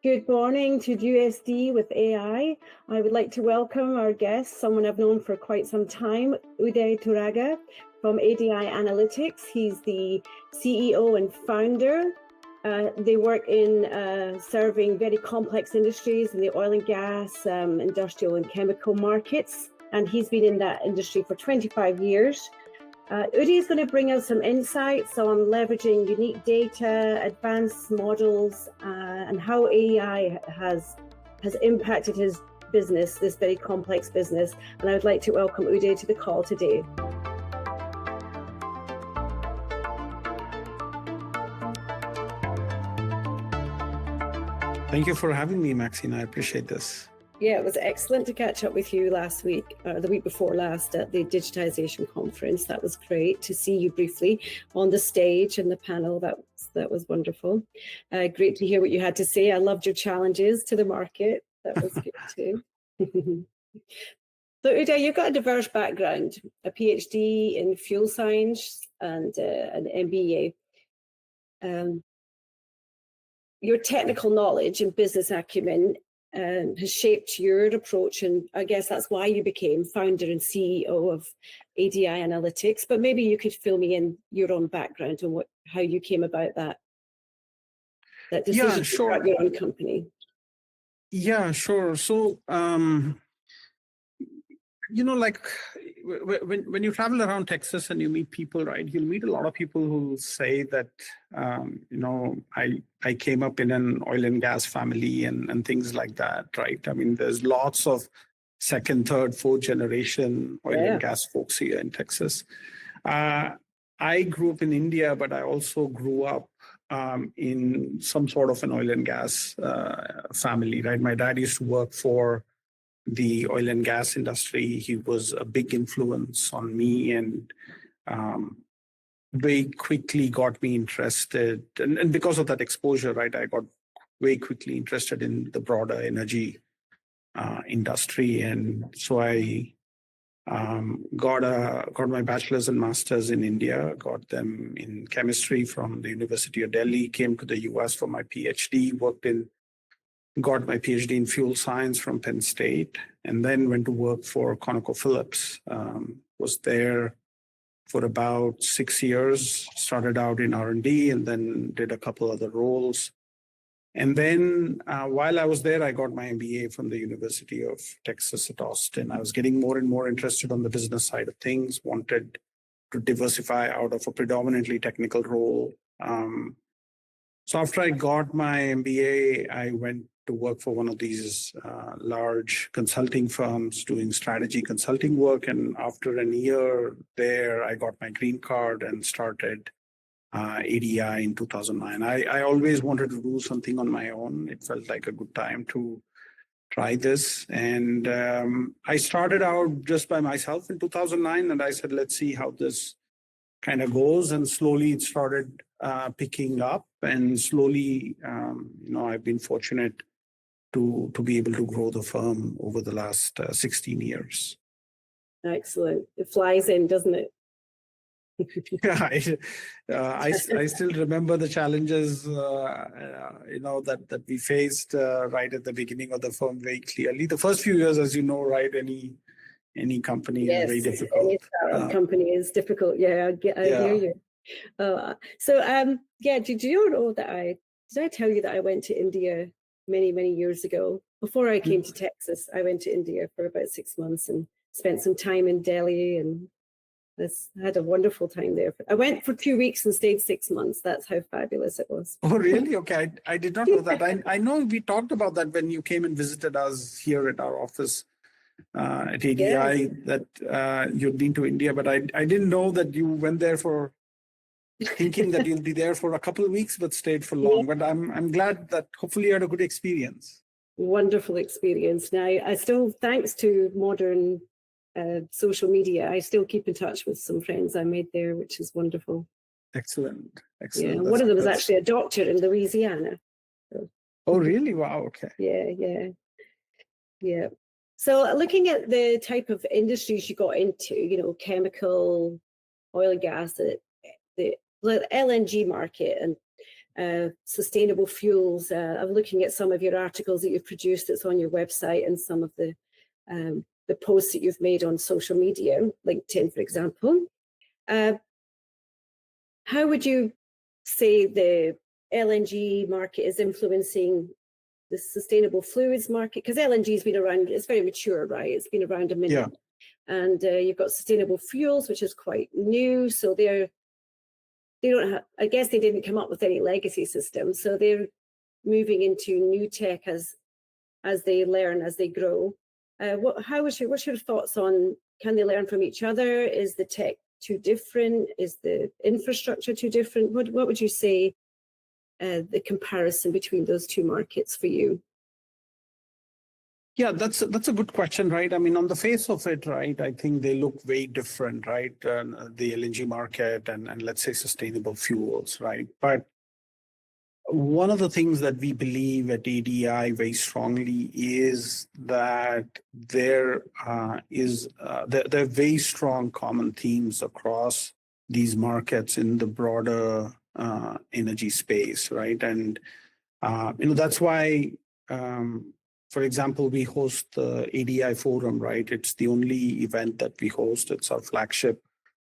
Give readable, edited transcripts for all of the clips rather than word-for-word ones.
Good morning to GSD with AI. I would like to welcome our guest, someone I've known for quite some time, Uday Turaga from ADI Analytics. He's the CEO and founder. They work in serving very complex industries in the oil and gas, industrial and chemical markets. And he's been in that industry for 25 years. Uday is going to bring us some insights on leveraging unique data, advanced models, and how AI has impacted his business, this very complex business. And I would like to welcome Uday to the call today. Thank you for having me, Maxine. I appreciate this. Yeah, it was excellent to catch up with you last week, or the week before last at the digitization conference. That was great to see you briefly on the stage and the panel. That was wonderful. Great to hear what you had to say. I loved your challenges to the market. That was good too. So Uday, you've got a diverse background, a PhD in fuel science and an MBA. Your technical knowledge and business acumen has shaped your approach, and I guess that's why you became founder and CEO of ADI Analytics. But maybe you could fill me in your own background and how you came about that decision to start your own company. Yeah, sure. So, like when you travel around Texas and you meet people, right, you'll meet a lot of people who say that, I came up in an oil and gas family and things like that, right? I mean, there's lots of second, third, fourth generation oil and gas folks here in Texas. I grew up in India, but I also grew up in some sort of an oil and gas family, right? My dad used to work for the oil and gas industry. He was a big influence on me and very quickly got me interested. And because of that exposure, right, I got very quickly interested in the broader energy industry. And so I got my bachelor's and master's in India, got them in chemistry from the University of Delhi, came to the US for my PhD, got my PhD in fuel science from Penn State, and then went to work for ConocoPhillips. Was there for about 6 years, started out in R&D and then did a couple other roles. And then while I was there, I got my MBA from the University of Texas at Austin. I was getting more and more interested on the business side of things, wanted to diversify out of a predominantly technical role. So after I got my MBA, I went to work for one of these large consulting firms doing strategy consulting work. And after a year there, I got my green card and started ADI in 2009. I always wanted to do something on my own. It felt like a good time to try this. And I started out just by myself in 2009. And I said, let's see how this kind of goes. And slowly it started picking up. And slowly, I've been fortunate to be able to grow the firm over the last 16 years. Excellent. It flies in, doesn't it? Yeah, I still remember the challenges, that we faced right at the beginning of the firm very clearly. The first few years, as you know, right, any company is very difficult. Any startup company is difficult. Yeah, I hear you. Did you know that did I tell you that I went to India many, many years ago? Before I came to Texas, I went to India for about 6 months and spent some time in Delhi, and I had a wonderful time there. I went for 2 weeks and stayed 6 months. That's how fabulous it was. Oh, really? Okay. I did not know that. I know we talked about that when you came and visited us here at our office at ADI, that you'd been to India, but I didn't know that you went there for thinking that you'll be there for a couple of weeks, but stayed for long. But I'm glad that hopefully you had a good experience. Wonderful experience. Now, I still, thanks to modern social media, I still keep in touch with some friends I made there, which is wonderful. Excellent. Yeah, one of them was actually a doctor in Louisiana. So. Oh, really? Wow. Okay. Yeah. So looking at the type of industries you got into, chemical, oil and gas, the LNG market, and sustainable fuels. I'm looking at some of your articles that you've produced that's on your website and some of the posts that you've made on social media, LinkedIn, for example. How would you say the LNG market is influencing the sustainable fluids market? Because LNG has been around, it's very mature, right? It's been around a minute. Yeah. And you've got sustainable fuels, which is quite new. So they don't have, I guess they didn't come up with any legacy systems. So they're moving into new tech as they learn, as they grow. What's your thoughts on, can they learn from each other? Is the tech too different? Is the infrastructure too different? What would you say the comparison between those two markets for you? Yeah, that's a good question, right? I mean, on the face of it, right, I think they look very different, right? The LNG market and let's say sustainable fuels, right? But one of the things that we believe at ADI very strongly is that there are very strong common themes across these markets in the broader energy space, right? And that's why, for example, we host the ADI Forum, right? It's the only event that we host. It's our flagship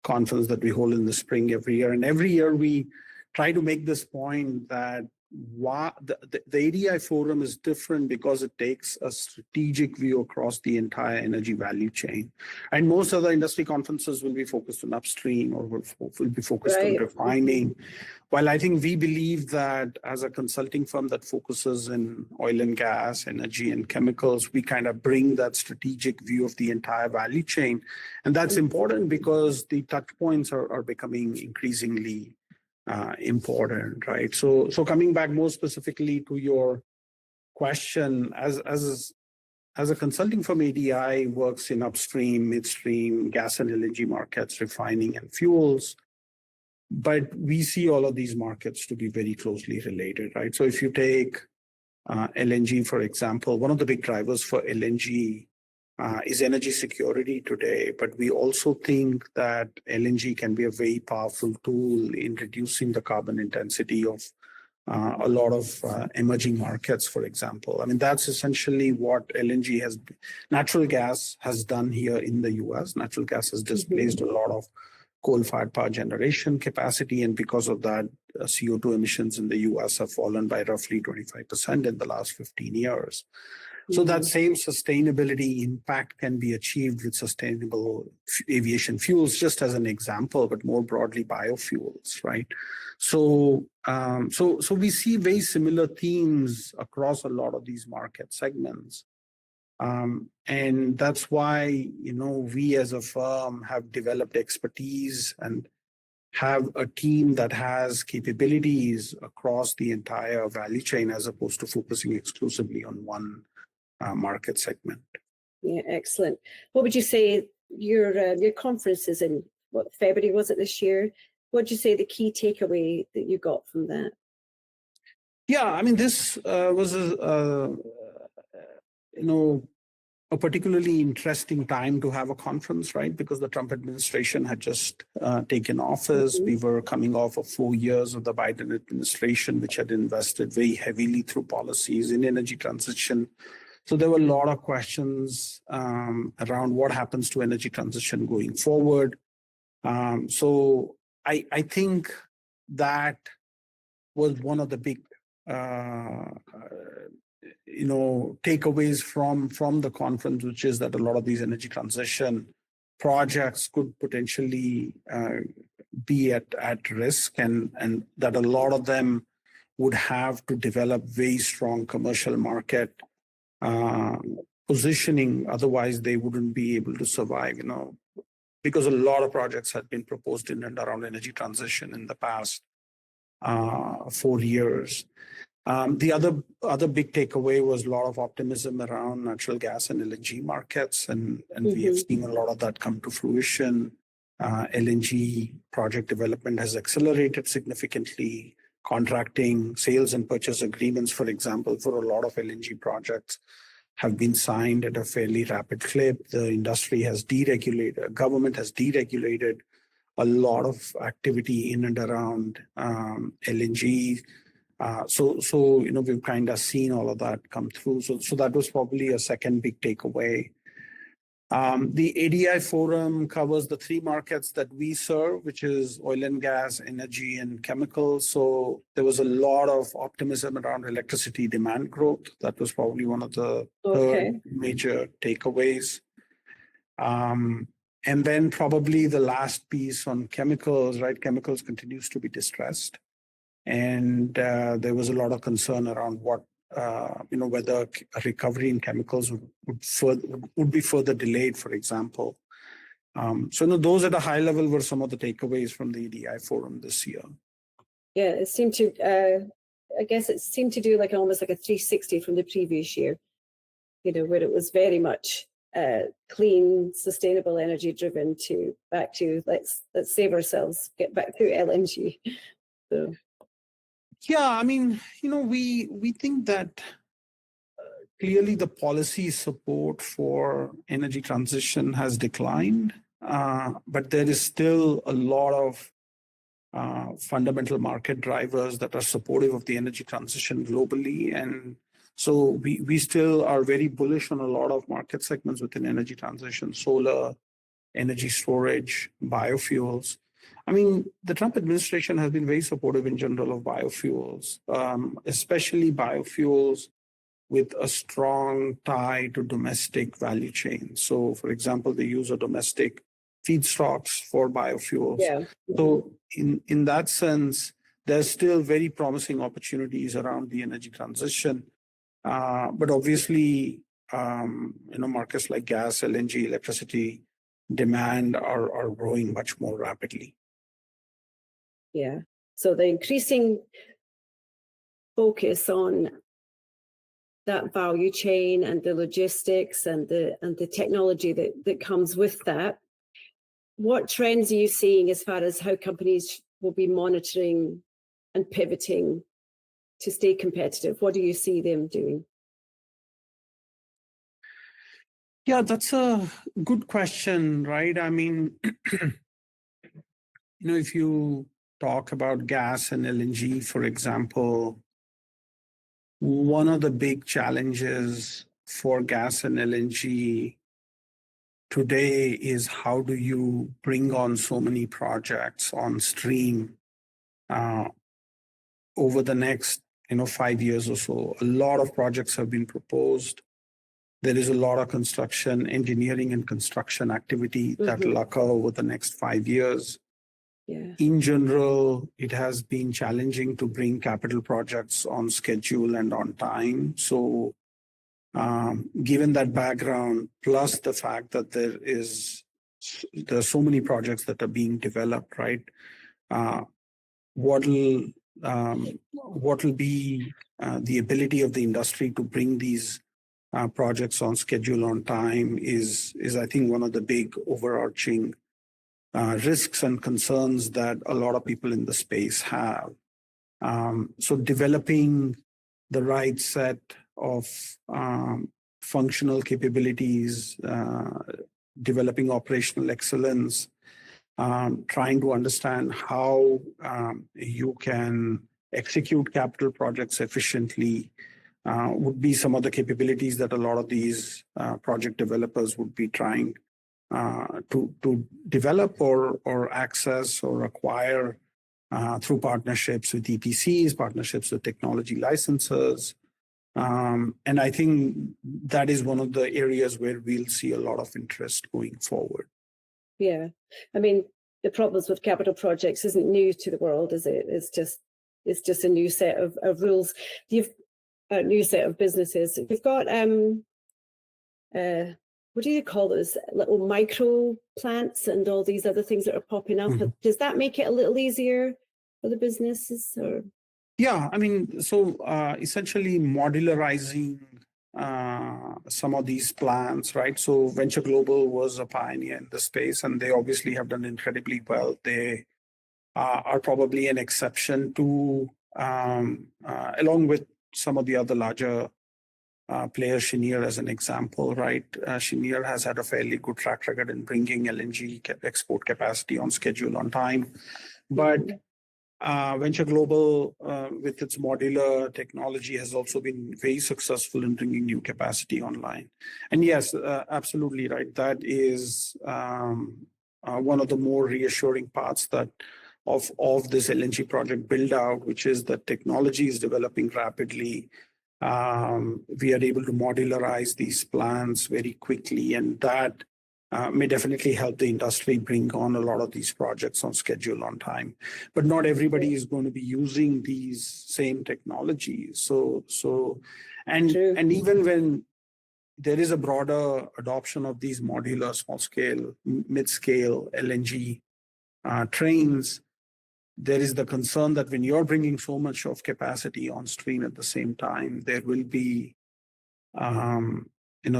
conference that we hold in the spring every year. And every year we try to make this point that the ADI Forum is different because it takes a strategic view across the entire energy value chain. And most other industry conferences will be focused on upstream or will be focused on refining. While I think we believe that as a consulting firm that focuses in oil and gas, energy and chemicals, we kind of bring that strategic view of the entire value chain. And that's important because the touch points are becoming increasingly important, right? So coming back more specifically to your question, as a consulting firm, ADI works in upstream, midstream, gas and LNG markets, refining and fuels. But we see all of these markets to be very closely related, right? So if you take LNG, for example, one of the big drivers for LNG is energy security today, but we also think that LNG can be a very powerful tool in reducing the carbon intensity of a lot of emerging markets, for example. I mean, that's essentially what natural gas has done here in the US. Natural gas has displaced a lot of coal-fired power generation capacity, and because of that, CO2 emissions in the US have fallen by roughly 25% in the last 15 years. So that same sustainability impact can be achieved with sustainable aviation fuels, just as an example, but more broadly biofuels, right? So we see very similar themes across a lot of these market segments. And that's why, we as a firm have developed expertise and have a team that has capabilities across the entire value chain as opposed to focusing exclusively on one market segment. Yeah, excellent. What would you say your conference is in, February was it this year? What would you say the key takeaway that you got from that? Yeah, I mean, this was a particularly interesting time to have a conference, right? Because the Trump administration had just taken office. We were coming off of 4 years of the Biden administration, which had invested very heavily through policies in energy transition. So there were a lot of questions around what happens to energy transition going forward. So I think that was one of the big takeaways from the conference, which is that a lot of these energy transition projects could potentially be at risk, and that a lot of them would have to develop very strong commercial market positioning. Otherwise, they wouldn't be able to survive, because a lot of projects had been proposed in and around energy transition in the past 4 years. The other big takeaway was a lot of optimism around natural gas and LNG markets, and we have seen a lot of that come to fruition. LNG project development has accelerated significantly. Contracting, sales and purchase agreements, for example, for a lot of LNG projects have been signed at a fairly rapid clip. The industry has deregulated, government has deregulated a lot of activity in and around LNG. So we've kind of seen all of that come through. So that was probably a second big takeaway. The ADI forum covers the three markets that we serve, which is oil and gas, energy, and chemicals. So there was a lot of optimism around electricity demand growth. That was probably one of the third major takeaways. And then probably the last piece on chemicals, right? Chemicals continues to be distressed. And there was a lot of concern around whether a recovery in chemicals would be further delayed, for example. So those at a high level were some of the takeaways from the EDI forum this year. Yeah, it seemed to, I guess it seemed to do almost like a 360 from the previous year, where it was very much clean, sustainable energy driven back to let's save ourselves, get back to LNG. So. Yeah, I mean, we think that clearly the policy support for energy transition has declined, but there is still a lot of fundamental market drivers that are supportive of the energy transition globally. And so we still are very bullish on a lot of market segments within energy transition: solar, energy storage, biofuels. I mean, the Trump administration has been very supportive in general of biofuels, especially biofuels with a strong tie to domestic value chain. So, for example, the use of domestic feedstocks for biofuels. Yeah. So in that sense, there's still very promising opportunities around the energy transition. But obviously, markets like gas, LNG, electricity demand are growing much more rapidly. Yeah. So the increasing focus on that value chain and the logistics and the technology that comes with that. What trends are you seeing as far as how companies will be monitoring and pivoting to stay competitive? What do you see them doing? Yeah, that's a good question, right? I mean, if you talk about gas and LNG, for example, one of the big challenges for gas and LNG today is how do you bring on so many projects on stream over the next 5 years or so. A lot of projects have been proposed. There is a lot of construction, engineering and construction activity that will occur over the next 5 years. Yeah. In general, it has been challenging to bring capital projects on schedule and on time. So given that background, plus the fact that there are so many projects that are being developed, right? What will be the ability of the industry to bring these projects on schedule, on time is I think one of the big overarching risks and concerns that a lot of people in the space have. So developing the right set of functional capabilities, developing operational excellence, trying to understand how you can execute capital projects efficiently would be some of the capabilities that a lot of these project developers would be trying to develop or access or acquire through partnerships with EPCs, partnerships with technology licensors. And I think that is one of the areas where we'll see a lot of interest going forward. Yeah. I mean, the problems with capital projects isn't new to the world, is it? It's just a new set of rules. You've a new set of businesses. You've got what do you call those little micro plants and all these other things that are popping up? Mm-hmm. Does that make it a little easier for the businesses? Or? Yeah, I mean, so essentially modularizing some of these plants, right? So Venture Global was a pioneer in the space, and they obviously have done incredibly well. They are probably an exception to, along with some of the other larger players, Cheniere as an example, right? Cheniere has had a fairly good track record in bringing LNG export capacity on schedule, on time. But Venture Global, with its modular technology, has also been very successful in bringing new capacity online. And yes, absolutely right. That is one of the more reassuring parts that of this LNG project build out, which is that technology is developing rapidly. We are able to modularize these plans very quickly, and that may definitely help the industry bring on a lot of these projects on schedule, on time. But not everybody is going to be using these same technologies. And even when there is a broader adoption of these modular, small scale, mid scale LNG trains, there is the concern that when you're bringing so much of capacity on stream at the same time, there will be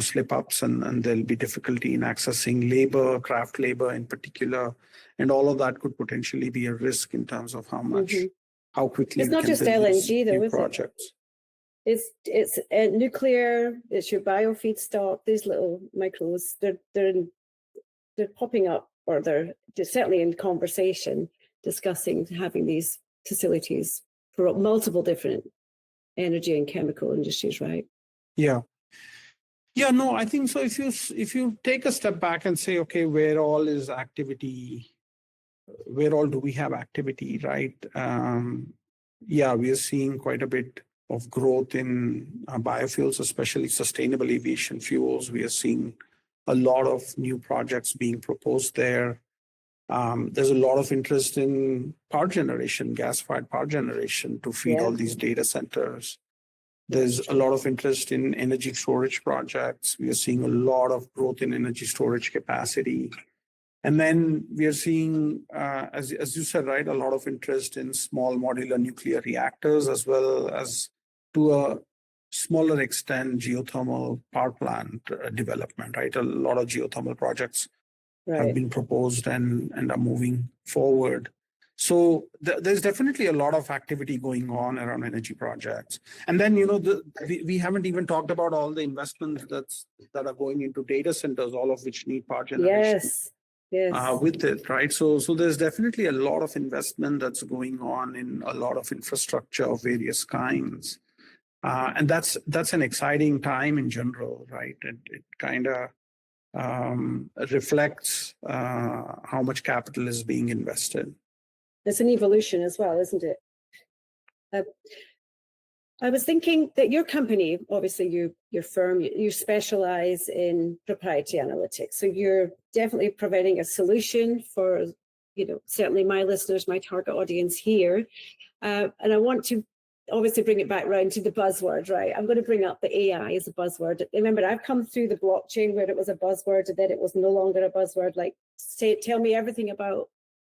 slip ups, and there'll be difficulty in accessing labor, craft labor in particular, and all of that could potentially be a risk in terms of how quickly it's not just LNG though, is projects. It's nuclear. It's your biofeedstock. These little micros, they're popping up, or they're certainly in conversation, discussing having these facilities for multiple different energy and chemical industries, right? Yeah, no, I think so. If you take a step back and say, okay, where all do we have activity, right? We are seeing quite a bit of growth in biofuels, especially sustainable aviation fuels. We are seeing a lot of new projects being proposed there. There's a lot of interest in power generation, gas-fired power generation to feed all these data centers. There's a lot of interest in energy storage projects. We are seeing a lot of growth in energy storage capacity. And then we are seeing, as you said, right, a lot of interest in small modular nuclear reactors, as well as, to a smaller extent, geothermal power plant development, right? A lot of geothermal projects have been proposed and are moving forward. So there's definitely a lot of activity going on around energy projects. And then, we haven't even talked about all the investments that are going into data centers, all of which need power generation. Yes. With it, right? So there's definitely a lot of investment that's going on in a lot of infrastructure of various kinds. And that's an exciting time in general, right? It kind of reflects how much capital is being invested. It's an evolution as well, isn't it? I was thinking that your company, obviously your firm, you specialize in proprietary analytics. So you're definitely providing a solution for, certainly my listeners, my target audience here. And I want to obviously bring it back around to the buzzword, right? I'm going to bring up the AI as a buzzword. Remember, I've come through the blockchain where it was a buzzword, and then it was no longer a buzzword. Like, tell me everything about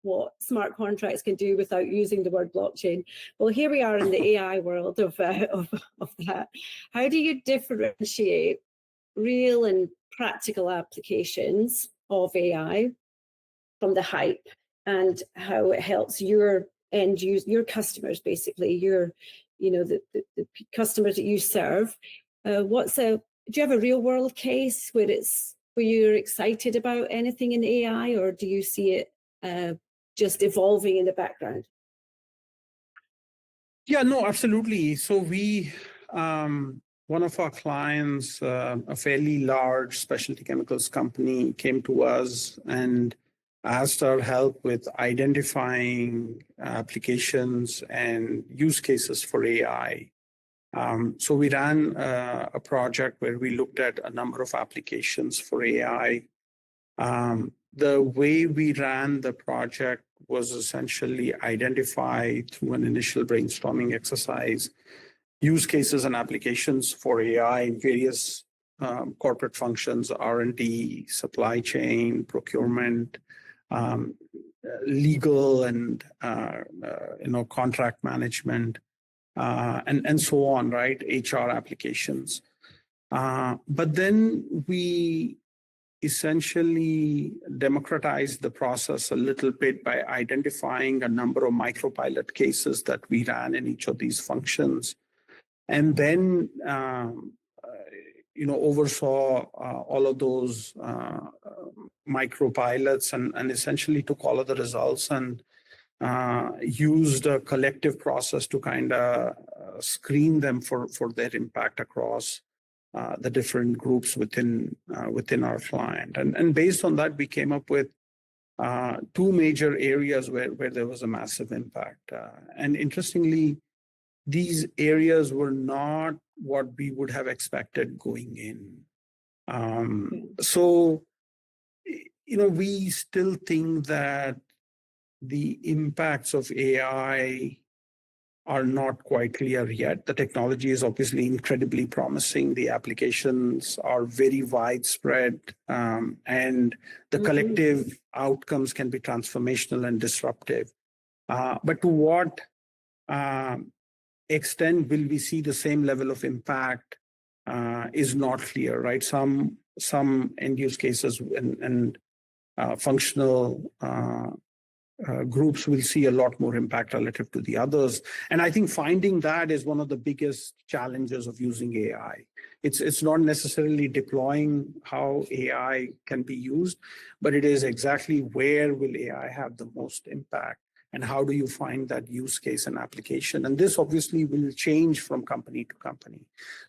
what smart contracts can do without using the word blockchain. Well, here we are in the AI world of that. How do you differentiate real and practical applications of AI from the hype, and how it helps your end use, your customers, basically, the customers that you serve? Do you have a real world case where you're excited about anything in AI, or do you see it just evolving in the background? Yeah, no, absolutely. So one of our clients, a fairly large specialty chemicals company, came to us and asked our help with identifying applications and use cases for AI. So we ran a project where we looked at a number of applications for AI. The way we ran the project was essentially identify, through an initial brainstorming exercise, use cases and applications for AI in various corporate functions: R&D, supply chain, procurement, legal, and contract management, and so on, right? HR applications. But then we essentially democratized the process a little bit by identifying a number of micropilot cases that we ran in each of these functions, and then oversaw all of those micropilots and essentially took all of the results and used a collective process to kind of screen them for their impact across the different groups within our client. And based on that, we came up with two major areas where there was a massive impact. And interestingly, these areas were not what we would have expected going in. So, we still think that the impacts of AI are not quite clear yet. The technology is obviously incredibly promising. The applications are very widespread, and the collective outcomes can be transformational and disruptive. But to what extent will we see the same level of impact is not clear, right? Some end use cases and functional groups will see a lot more impact relative to the others. And I think finding that is one of the biggest challenges of using AI. It's not necessarily deploying how AI can be used, but it is exactly where will AI have the most impact and how do you find that use case and application. And this obviously will change from company to company.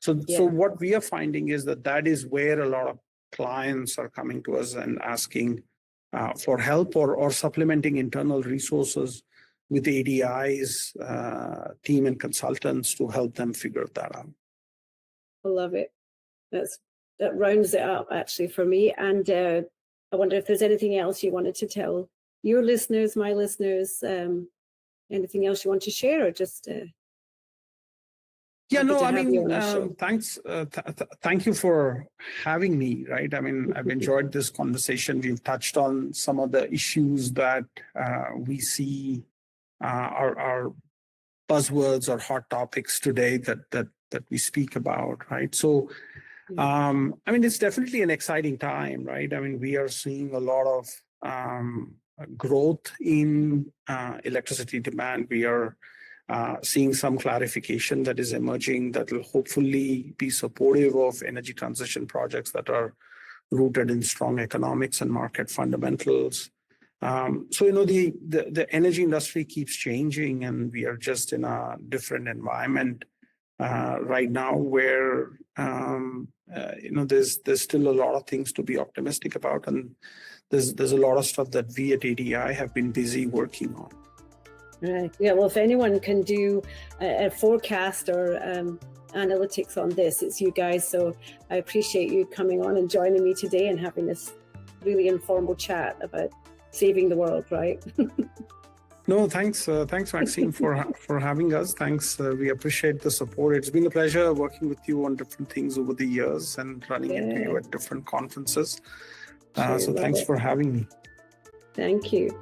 So what we are finding is that is where a lot of clients are coming to us and asking for help or supplementing internal resources with ADI's team and consultants to help them figure that out. I love it. That rounds it up actually for me. And I wonder if there's anything else you wanted to tell your listeners, my listeners, anything else you want to share, or just thanks. Thank you for having me, right? I mean, I've enjoyed this conversation. We've touched on some of the issues that we see are buzzwords or hot topics today that we speak about, right? So, it's definitely an exciting time, right? I mean, we are seeing a lot of growth in electricity demand. We are seeing some clarification that is emerging that will hopefully be supportive of energy transition projects that are rooted in strong economics and market fundamentals. The energy industry keeps changing, and we are just in a different environment right now where there's still a lot of things to be optimistic about, and there's a lot of stuff that we at ADI have been busy working on. Right. Yeah. Well, if anyone can do a forecast or analytics on this, it's you guys. So I appreciate you coming on and joining me today and having this really informal chat about saving the world. Right. No, thanks, Maxine, for having us. Thanks. We appreciate the support. It's been a pleasure working with you on different things over the years and running into you at different conferences. So thanks for having me. Thank you.